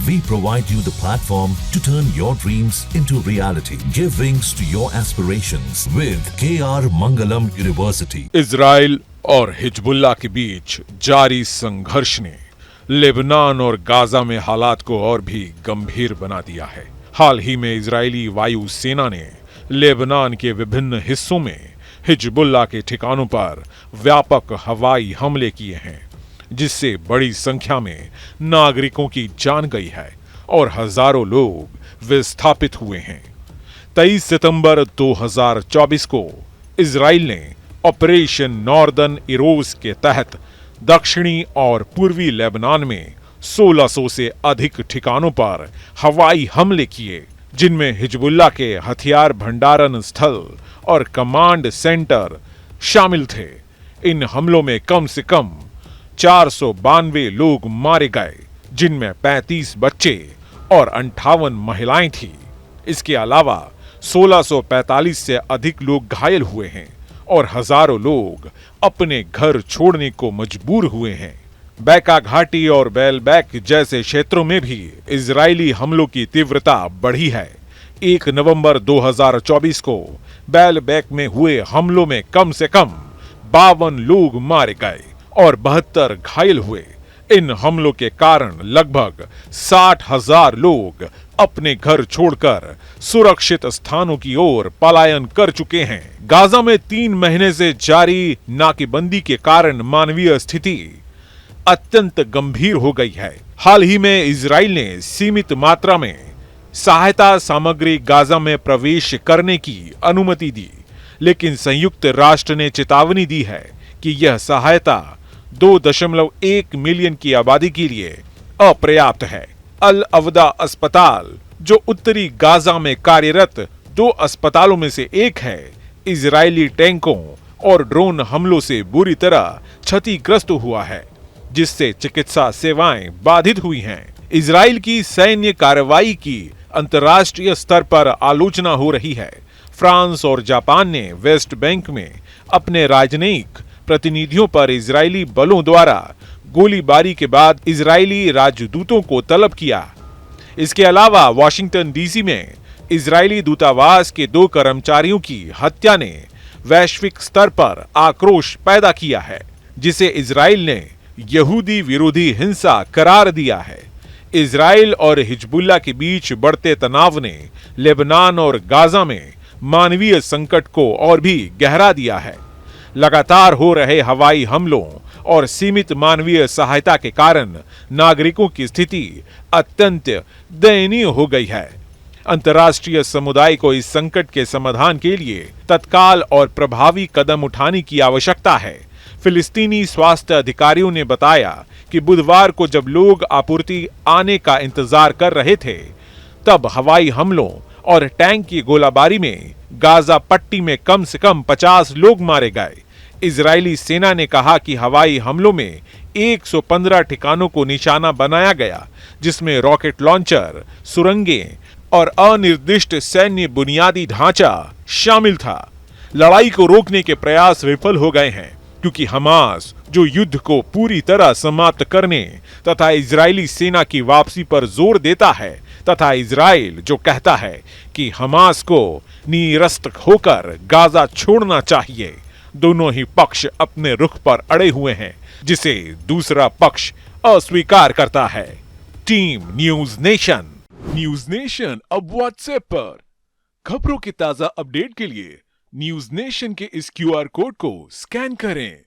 We provide you the platform to turn your dreams into reality. Give wings to your aspirations with KR Mangalam University. Israel और Hezbollah के बीच जारी संघर्ष ने Lebanon और Gaza में हालात को और भी गंभीर बना दिया है। हाल ही में इजरायली वायु सेना ने लेबनान के विभिन्न हिस्सों में हिजबुल्लाह के ठिकानों पर व्यापक हवाई हमले किए हैं, जिससे बड़ी संख्या में नागरिकों की जान गई है और हजारों लोग विस्थापित हुए हैं। 23 सितंबर 2024 को इजराइल ने ऑपरेशन नॉर्दर्न इरोज के तहत दक्षिणी और पूर्वी लेबनान में 1600 से अधिक ठिकानों पर हवाई हमले किए, जिनमें हिजबुल्लाह के हथियार भंडारण स्थल और कमांड सेंटर शामिल थे। इन हमलों में कम से कम 492 लोग मारे गए, जिनमें 35 बच्चे और 58 महिलाएं थीं। इसके अलावा 1645 से अधिक लोग घायल हुए हैं और हजारों लोग अपने घर छोड़ने को मजबूर हुए हैं। बैका घाटी और बेलबैक जैसे क्षेत्रों में भी इजरायली हमलों की तीव्रता बढ़ी है। 1 नवंबर 2024 को बेलबैक में हुए हमलों में कम से कम 52 लोग मारे गए और 72 घायल हुए। इन हमलों के कारण लगभग 60,000 लोग अपने घर छोड़कर सुरक्षित स्थानों की ओर पलायन कर चुके हैं। गाजा में 3 महीने से जारी नाकेबंदी के कारण मानवीय स्थिति अत्यंत गंभीर हो गई है। हाल ही में इजराइल ने सीमित मात्रा में सहायता सामग्री गाजा में प्रवेश करने की अनुमति दी, लेकिन संयुक्त राष्ट्र ने चेतावनी दी है कि यह सहायता 2.1 मिलियन की आबादी के लिए अपर्याप्त है। अल अवदा अस्पताल, जो उत्तरी गाजा में कार्यरत 2 अस्पतालों में से एक है, इजरायली टैंकों और ड्रोन हमलों से बुरी तरह क्षतिग्रस्त हुआ है, जिससे चिकित्सा सेवाएं बाधित हुई हैं। इजराइल की सैन्य कार्रवाई की अंतर्राष्ट्रीय स्तर पर आलोचना हो रही है। फ्रांस और जापान ने वेस्ट बैंक में अपने राजनयिक प्रतिनिधियों पर इजरायली बलों द्वारा गोलीबारी के बाद इजरायली राजदूतों को तलब किया। इसके अलावा वाशिंगटन डीसी में इजरायली दूतावास के 2 कर्मचारियों की हत्या ने वैश्विक स्तर पर आक्रोश पैदा किया है, जिसे इजराइल ने यहूदी विरोधी हिंसा करार दिया है। इजराइल और हिजबुल्लाह के बीच बढ़ते तनाव ने लेबनान और गाजा में मानवीय संकट को और भी गहरा दिया है। लगातार हो रहे हवाई हमलों और सीमित मानवीय सहायता के कारण नागरिकों की स्थिति अत्यंत दयनीय हो गई है। अंतर्राष्ट्रीय समुदाय को इस संकट के समाधान के लिए तत्काल और प्रभावी कदम उठाने की आवश्यकता है। फिलिस्तीनी स्वास्थ्य अधिकारियों ने बताया कि बुधवार को जब लोग आपूर्ति आने का इंतजार कर रहे थे, तब हवाई हमलों और टैंक की गोलाबारी में गाजा पट्टी में कम से कम 50 लोग मारे गए। इजरायली सेना ने कहा कि हवाई हमलों में 115 ठिकानों को निशाना बनाया गया, जिसमें रॉकेट लॉन्चर, सुरंगें और अनिर्दिष्ट सैन्य बुनियादी ढांचा शामिल था। लड़ाई को रोकने के प्रयास विफल हो गए हैं, क्योंकि हमास, जो युद्ध को पूरी तरह समाप्त करने तथा इजरायली सेना की वापसी पर जोर देता है, तथा इजराइल जो कहता है कि हमास को निरस्त होकर गाजा छोड़ना चाहिए, दोनों ही पक्ष अपने रुख पर अड़े हुए हैं, जिसे दूसरा पक्ष अस्वीकार करता है। टीम न्यूज नेशन अब व्हाट्सएप पर खबरों की ताजा अपडेट के लिए न्यूज नेशन के इस QR कोड को स्कैन करें।